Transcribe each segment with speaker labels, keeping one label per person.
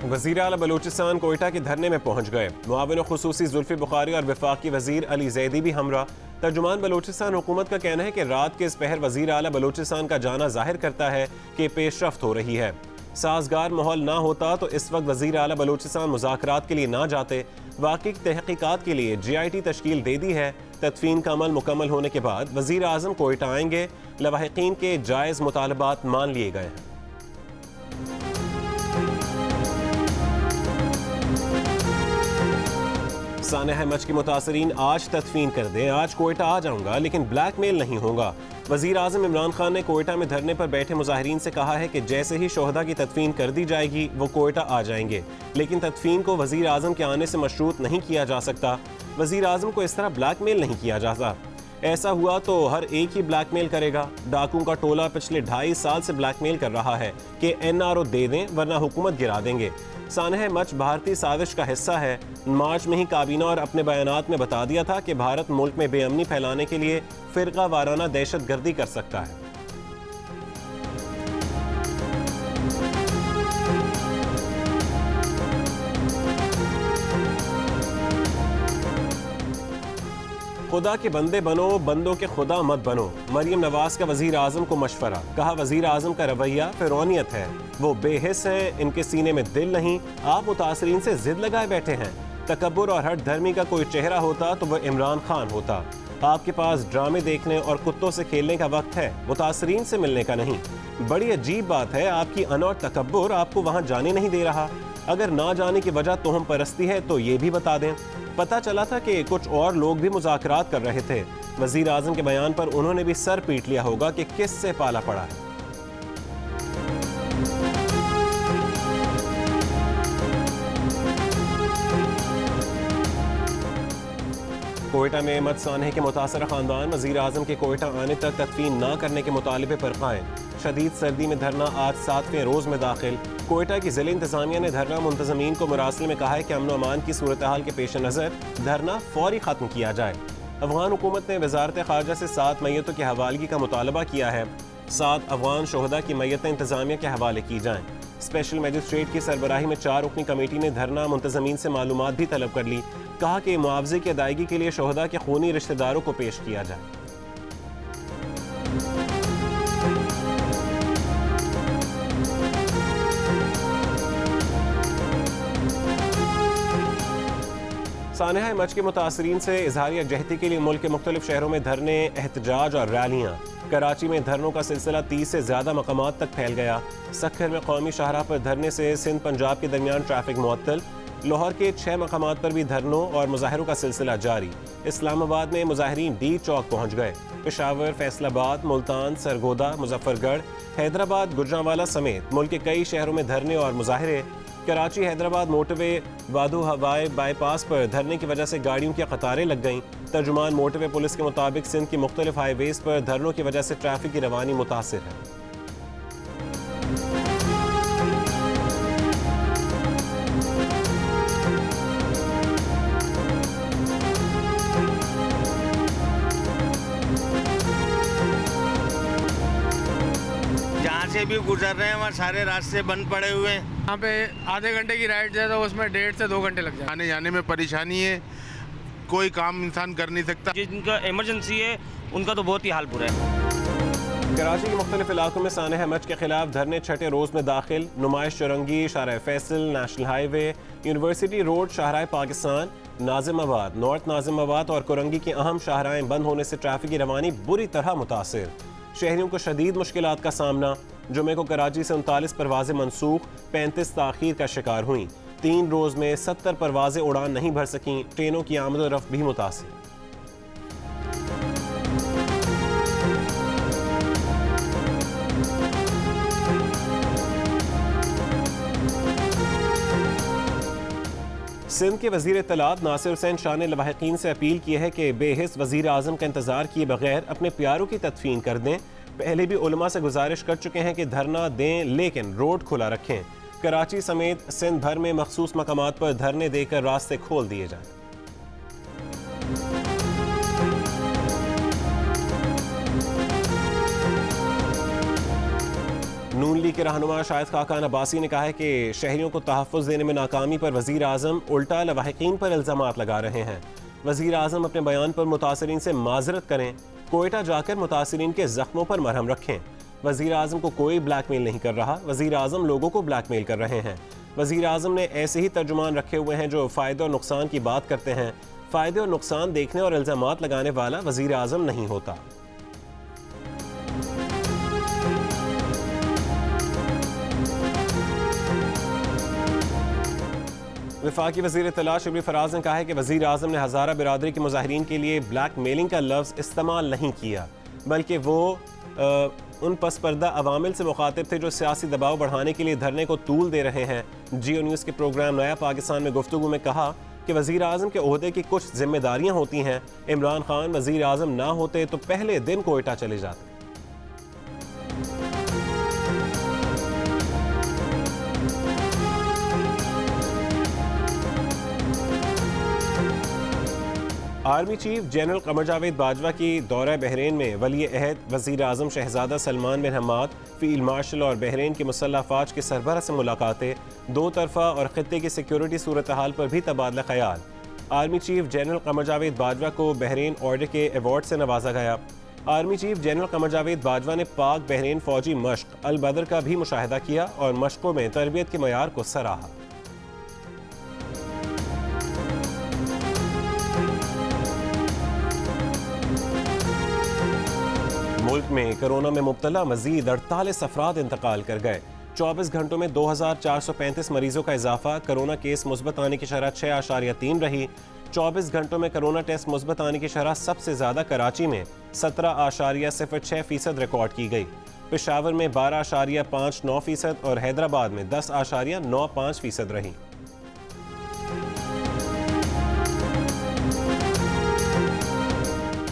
Speaker 1: वज़ीर आला बलूचिस्तान कोयटा के धरने में पहुंच गए। मुआविन खुसूसी जुल्फी बुखारी और वफाकी वज़ीर अली ज़ैदी भी हमरा। तर्जुमान बलूचिस्तान हुकूमत का कहना है कि रात के इस पहर वज़ीर आला बलूचिस्तान का जाना जाहिर करता है कि पेशरफ्त हो रही है। साजगार माहौल ना होता तो इस वक्त वज़ीर आला बलूचिस्तान मुज़ाकरात के लिए ना जाते। वाक़ई तहक़ीक़ात के लिए GIT तश्कील दे दी है। तदफीन का अमल मुकम्मल होने के बाद वज़ीर आज़म कोयटा आएंगे। लवाहिकीन के जायज़ मुतालबात मान लिए गए हैं। सानिया हमज की मुतासरीन आज तदफीन कर दें, आज कोयटा आ जाऊंगा लेकिन ब्लैकमेल नहीं होगा। वज़ीर आज़म इमरान खान ने कोयटा में धरने पर बैठे मुजाहिरीन से कहा है कि जैसे ही शोहदा की तदफीन कर दी जाएगी वो कोयटा आ जाएंगे, लेकिन तदफीन को वज़ीर आज़म के आने से मशरूत नहीं किया जा सकता। वज़ीर आज़म को इस तरह ब्लैकमेल नहीं किया जाता। ऐसा हुआ तो हर एक ही ब्लैकमेल करेगा। डाकुओं का टोला पिछले 2.5 साल से ब्लैकमेल कर रहा है कि NRO दे दें वरना हुकूमत गिरा देंगे। सानिया मच भारतीय साजिश का हिस्सा है। मार्च में ही काबीना और अपने बयानात में बता दिया था कि भारत मुल्क में बेअमनी फैलाने के लिए फ़िरका वाराना दहशत गर्दी कर सकता है। खुदा के बंदे बनो, बंदों के खुदा मत बनो। मरियम नवाज का वज़ीर आज़म को मशवरा। कहा वज़ीर आज़म का रवैया फ़िरौनियत है, वो बेहिस हैं, इनके सीने में दिल नहीं। आप मुतासरीन से जिद लगाए बैठे हैं। तकब्बुर और हट धर्मी का कोई चेहरा होता तो वह इमरान खान होता। आपके पास ड्रामे देखने और कुत्तों से खेलने का वक्त है, मुतासरीन से मिलने का नहीं। बड़ी अजीब बात है, आपकी अना और तकब्बुर आपको वहाँ जाने नहीं दे रहा। अगर ना जाने की वजह तोहम परस्ती है तो ये भी बता दें। पता चला था कि कुछ और लोग भी मुज़ाकरात कर रहे थे। वज़ीर आज़म के बयान पर उन्होंने भी सर पीट लिया होगा कि किससे पाला पड़ा है। कोयटा में अहमद सानह के मुतासरा खानदान वज़ीर आज़म के कोयटा आने तक तदफीन न करने के मुतालिबे पर कायम। शदीद सर्दी में धरना आज 7वें रोज़ में दाखिल। कोयटा की ज़िला इंतज़ामिया ने धरना मुंतज़मीन को मुरासिल में कहा है कि अमन अमान की सूरत हाल के पेश नज़र धरना फौरी ख़त्म किया जाए। अफ़गान हुकूमत ने वज़ारत ख़ारजा से 7 मैयतों की हवालगी का मुतालबा किया है। 7 अफ़गान शोहदा की मैयतें इंतज़ामिया के हवाले की जाएँ। स्पेशल मजिस्ट्रेट की सरबराही में 4 रुकनी कमेटी ने धरना मुंतज़मीन से मालूमात भी तलब कर ली। कहा कि मुआवजे की अदायगी के लिए शोहदा के खूनी रिश्तेदारों को पेश किया जाए। सानिया मच के मुतासरीन से इजहार यकजहती के लिए मुल्क के मुख्तलिफ शहरों में धरने, एहतजाज और रैलियाँ। कराची में धरनों का सिलसिला 30 से ज़्यादा मकामात तक फैल गया। सक्खर में कौमी शाहराह पर धरने से सिंध पंजाब के दरमियान ट्रैफिक मुअत्तल। लाहौर के 6 मकामात पर भी धरनों और मुजाहरों का सिलसिला जारी। इस्लामाबाद में मुजाहिरीन डी चौक पहुँच गए। पेशावर, फैसलाबाद, मुल्तान, सरगोदा, मुजफ्फरगढ़, हैदराबाद, गुजरांवाला समेत मुल्क के कई शहरों में धरने और मुजाहरे। कराची हैदराबाद मोटरवे वादू हवाई बाईपास पर धरने की वजह से गाड़ियों की कतारें लग गईं। तर्जुमान मोटरवे पुलिस के मुताबिक सिंध की मुख्तलिफ हाईवेज पर धरनों की वजह से ट्रैफिक की रवानी मुतासिर है।
Speaker 2: जहाँ से भी गुजर रहे हैं वहाँ सारे रास्ते बंद पड़े हुए हैं।
Speaker 3: यहाँ पे आधे घंटे की राइड है तो उसमें 1.5 से 2 घंटे लग जाए।
Speaker 4: आने जाने में परेशानी है, कोई काम इंसान कर नहीं सकता।
Speaker 5: जिनका इमरजेंसी है उनका तो बहुत ही हाल बुरा है।
Speaker 1: कराची के मुख्तलिफ इलाकों में सानिया हमज के खिलाफ धरने 6ठे रोज़ में दाखिल। Numaish Chowrangi, Shahrah Faisal, national highway, university road, Shahrah Pakistan, Nazimabad, north Nazimabad और कोरंगी की अहम शाहराहें बंद होने से ट्रैफिक की रवानी बुरी तरह मुतासिर। शहरियों को शदीद मुश्किलात का सामना। जुमे को कराची से 39 परवाजें मनसूख, 35 ताख़ीर का शिकार हुई। 3 रोज़ में 70 परवाजें उड़ान नहीं भर सकीं। ट्रेनों की आमद-ओ-रफ्त भी मुतासिर। सिंध के वज़ीर इत्तलात नासिर हुसैन शाह ने लवाहिकीन से अपील की है कि बेहिस वज़ीर आज़म का इंतज़ार किए बगैर अपने प्यारों की तदफीन कर दें। पहले भी उलमा से गुजारिश कर चुके हैं कि धरना दें लेकिन रोड खुला रखें। कराची समेत सिंध भर में मखसूस मकामात पर धरने देकर रास्ते खोल दिए जाएं। नून लीग के रहनुमा शाहिद खाकान अब्बासी ने कहा है कि शहरियों को तहफ़्फ़ुज़ देने में नाकामी पर वज़ीर आज़म उल्टा लवाहिकीन पर इल्ज़ामात लगा रहे हैं। वज़ीर आज़म अपने बयान पर मुतासरीन से माजरत करें, कोयटा जाकर मुतासरीन के ज़ख्मों पर मरहम रखें। वज़ीर आज़म को कोई ब्लैकमेल नहीं कर रहा, वज़ीर आज़म लोगों को ब्लैकमेल कर रहे हैं। वज़ीर आज़म ने ऐसे ही तर्जुमान रखे हुए हैं जो फ़ायदे और नुकसान की बात करते हैं। फ़ायदे और नुकसान देखने और इल्ज़ामात लगाने वाला वज़ीर आज़म नहीं होता। वफाकी वज़ीर इत्तला शबरी फराज ने कहा है कि वज़ीर आज़म ने हज़ारा बिरादरी के मुजाहिरीन के लिए ब्लैक मेलिंग का लफ्ज़ इस्तेमाल नहीं किया, बल्कि वो उन पसपर्दा अवामिल से मुखातिब थे जो सियासी दबाव बढ़ाने के लिए धरने को तूल दे रहे हैं। जियो न्यूज़ के प्रोग्राम नया पाकिस्तान में गुफ्तगू में कहा कि वज़ीर आज़म के ओहदे की कुछ जिम्मेदारियाँ होती हैं। इमरान खान वज़ीर आज़म ना होते तो पहले दिन कोयटा चले जाते। Army chief general Qamar Javed Bajwa की दौरा बहरीन में वली अहद वज़ीर आज़म शहज़ादा सलमान बिन हमाद, फील्ड मार्शल और बहरीन की मुसल्लह फ़ौज के सरबराह से मुलाकातें, दो तरफ़ा और ख़ित्ते की सिक्योरिटी सूरत हाल पर भी तबादला ख्याल। Army chief general Qamar Javed Bajwa को बहरीन ऑर्डर के अवार्ड से नवाजा गया। Army chief general Qamar Javed Bajwa ने पाक बहरीन फ़ौजी मश्क अल बदर का भी मुशाहिदा किया और मश्कों में तरबियत के मयार को सराहा। मुल्क में कोरोना में मुब्तला मजीद 48 अफराद इंतकाल कर गए। 24 घंटों में 2435 मरीजों का इजाफा। कोरोना केस मुस्बत आने की शरह 6.3 रही। 24 घंटों में कोरोना टेस्ट मुस्बत आने की शरह सबसे ज़्यादा कराची में 17.06% रिकॉर्ड की गई। पेशावर में 12.59% और हैदराबाद में 10.95% रही।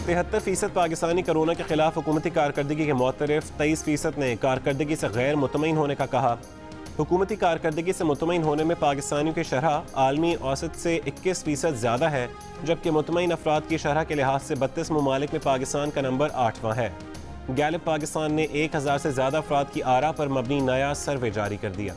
Speaker 1: 73% पाकिस्तानी कोरोना के खिलाफ हुकूमती कारकर्दगी के मुतरफ, 23% ने कारकर्दगी से गैर मुतमईन होने का कहा। हुकूमती कारकर्दगी से मुतमईन होने में पाकिस्तानियों की शरह आलमी औसत से 21% ज़्यादा है, जबकि मुतमईन अफराद की शरह के लिहाज से 32 ममालिक में पाकिस्तान का नंबर 8वां है। गैलिब पाकिस्तान ने 1000 से ज़्यादा अफराद की आरा पर मबनी नया सर्वे जारी कर दिया।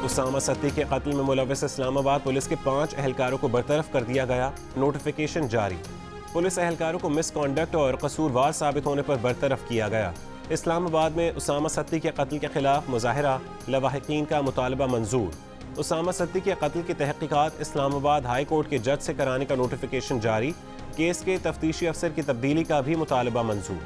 Speaker 1: उसामा सत्ती के कत्ल में मुलव्वस इस्लामाबाद पुलिस के 5 अहलकारों को बरतरफ कर दिया गया। नोटिफिकेशन जारी। पुलिस अहलकारों को मिसकॉन्डक्ट और कसूरवार साबित होने पर बरतरफ किया गया। इस्लामाबाद में उसामा सत्ती के कत्ल के खिलाफ मुजाहिरा, लवाहिकीन का मुतालबा मंजूर। उसामा सत्ती के कत्ल की तहकीकात इस्लामाबाद हाई कोर्ट के जज से कराने का नोटिफिकेशन जारी। केस के तफ्तीशी अफसर की तब्दीली का भी मुतालबा मंजूर।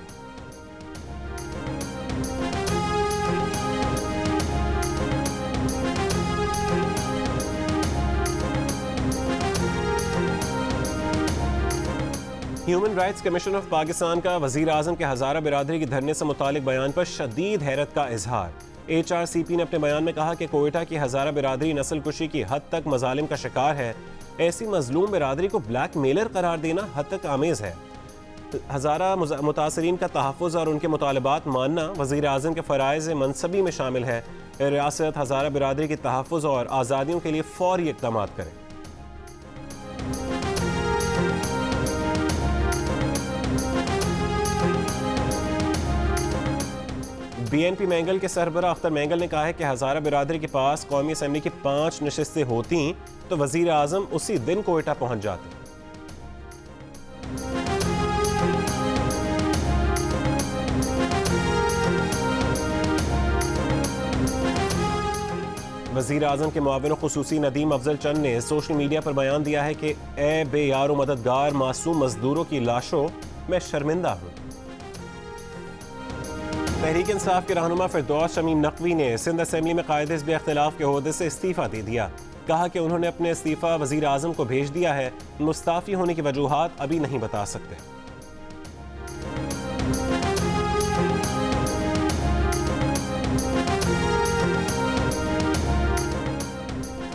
Speaker 1: Human rights commission of Pakistan का वज़ीर आज़म के हज़ारा बिरादरी की धरने से मुतालिक बयान पर शदीद हैरत का इजहार। HRCP ने अपने बयान में कहा कि कोयटा की हज़ारा बिरादरी नस्ल कुशी की हद तक मजालिम का शिकार है। ऐसी मजलूम बिरादरी को ब्लैक मेलर करार देना हद तक आमेज़ है। हज़ारा मुतासरीन का तहफ़्फ़ुज़ और उनके मुतालबात मानना वज़ीर आज़म के फ़राइज़ मनसबी में शामिल है। रियासत हज़ारा बिरादरी की तहफ़्फ़ुज़ और आज़ादियों के लिए फ़ौरी इक़दाम करें। BNP मैंगल के सरबराह अख्तर मैंगल ने कहा है कि हज़ारा बिरादरी के पास कौमी असम्बली की 5 नशिस्तें होती तो वज़ीर आज़म उसी दिन कोयटा पहुंच जाते। वज़ीर आज़म के मुआविन ख़ुसूसी नदीम अफजल चंद ने सोशल मीडिया पर बयान दिया है कि ए बेयारो मददगार मासूम मजदूरों की लाशों में शर्मिंदा हूँ। तहरीक इंसाफ के रहनुमा फिरदौस शमीम नकवी ने सिंध असेंबली में कायदे हिज़्ब इख्तिलाफ के ओहदे से इस्तीफ़ा दे दिया। कहा कि उन्होंने अपने इस्तीफ़ा वज़ीर आज़म को भेज दिया है, मुस्ताफ़ी होने की वजूहात अभी नहीं बता सकते।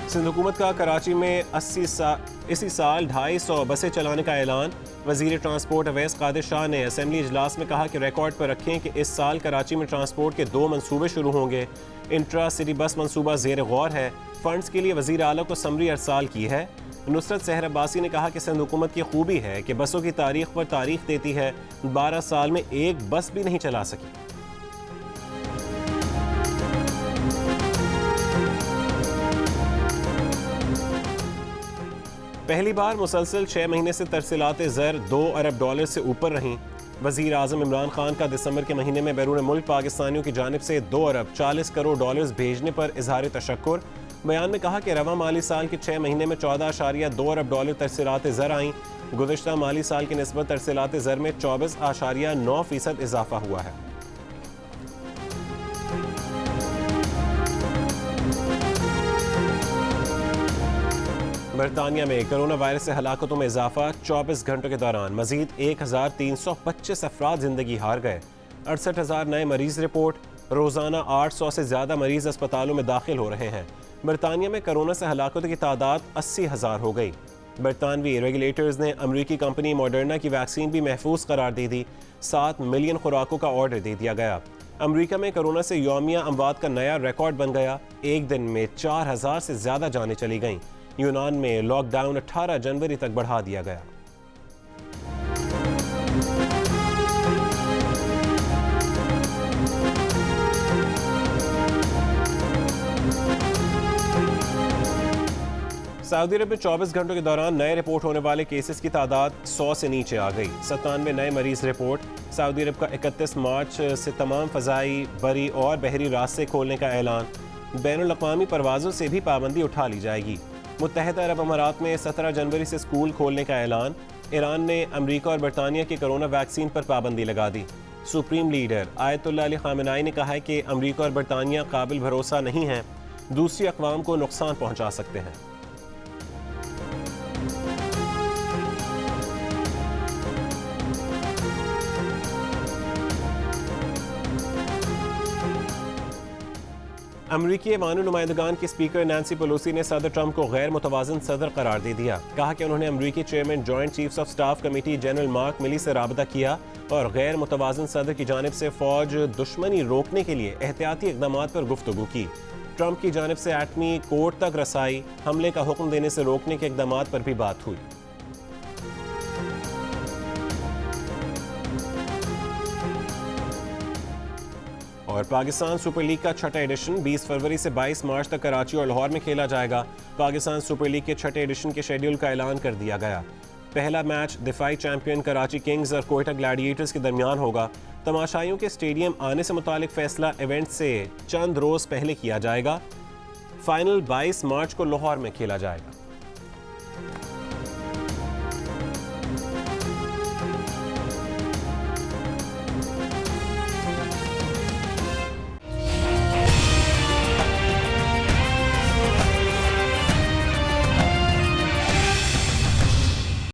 Speaker 1: सिंध हुकूमत का कराची में इसी साल 250 बसें चलाने का ऐलान। वज़ीर ट्रांसपोर्ट अवैस कादिर शाह ने असेंबली इजलास में कहा कि रिकॉर्ड पर रखें कि इस साल कराची में ट्रांसपोर्ट के 2 मंसूबे शुरू होंगे। इंट्रा सिटी बस मंसूबा ज़ेर गौर है। फंड्स के लिए वज़ीर आला को समरी अरसाल की है। नुसरत सहर अब्बासी ने कहा कि सिंध हुकूमत की खूबी है कि बसों की तारीख पर तारीख देती है, 12 साल में एक बस भी नहीं चला सकी। पहली बार मुसलसल 6 महीने से तरसीलात ज़र $2 अरब से ऊपर रहीं। वज़ीर आज़म इमरान खान का दिसंबर के महीने में बैरून मुल्क पाकिस्तानियों की जानिब से $2 अरब 40 करोड़ भेजने पर इजहार तशक्कुर। बयान में कहा कि रवा माली साल के 6 महीने में $14.2 अरब तरसीलात ज़र आईं। गुज़श्ता माली साल की निस्बत तरसीलात ज़र में 24.9% इजाफा हुआ है। बरतानिया में कोरोना वायरस से हलाकतों में इजाफा। 24 घंटों के दौरान मजीद 1325 अफराद जिंदगी हार गए। 68,000 नए मरीज रिपोर्ट। रोजाना 800 से ज्यादा मरीज अस्पतालों में दाखिल हो रहे हैं। बरतानिया में कोरोना से हलाकतों की तादाद 80,000 हो गई। बरतानवी रेगुलेटर्स ने अमरीकी कंपनी मॉडर्ना की वैक्सीन भी महफूज करार दे दी। 7 मिलियन खुराकों का ऑर्डर दे दिया गया। अमरीका में कोरोना से यौमिया अमवात का नया रिकॉर्ड बन गया। एक दिन में 4000 से ज्यादा जानें चली गईं। यूनान में लॉकडाउन 18 जनवरी तक बढ़ा दिया गया। सऊदी अरब में 24 घंटों के दौरान नए रिपोर्ट होने वाले केसेस की तादाद 100 से नीचे आ गई। 97 नए मरीज रिपोर्ट। सऊदी अरब का 31 मार्च से तमाम फ़ज़ाई, बरी और बहरी रास्ते खोलने का ऐलान। बैनुल अक़वामी परवाज़ों से भी पाबंदी उठा ली जाएगी। मुत्तहिदा अरब अमारात में 17 जनवरी से स्कूल खोलने का ऐलान। ईरान ने अमरीका और बरतानिया की कोरोना वैक्सीन पर पाबंदी लगा दी। Supreme leader Ayatollah Ali Khamenei ने कहा है कि अमरीका और बरतानिया काबिल भरोसा नहीं हैं, दूसरी अक़वाम को नुकसान पहुँचा सकते हैं। अमरीकी ऐवान नुमाइंदगान की स्पीकर नैन्सी पेलोसी ने सदर ट्रंप को गैर मुतवाज़िन सदर करार दे दिया। कहा कि उन्होंने अमरीकी chairman joint chiefs of staff committee general mark मिली से राबता किया और गैर मुतवाज़िन सदर की जानिब से फ़ौज दुश्मनी रोकने के लिए एहतियाती इक़दाम पर गुफ्तगू की। ट्रंप की जानिब से एटमी कोर्ट तक रसाई, हमले का हुक्म देने से रोकने के इक़दाम पर भी बात हुई। और पाकिस्तान सुपर लीग का छठा एडिशन 20 फरवरी से 22 मार्च तक कराची और लाहौर में खेला जाएगा। पाकिस्तान सुपर लीग के छठे एडिशन के शेड्यूल का ऐलान कर दिया गया। पहला मैच दिफाई चैंपियन कराची किंग्स और कोयटा ग्लैडिएटर्स के दरमियान होगा। तमाशाइयों के स्टेडियम आने से मुतालिक फैसला इवेंट से चंद रोज पहले किया जाएगा। फाइनल 22 मार्च को लाहौर में खेला जाएगा।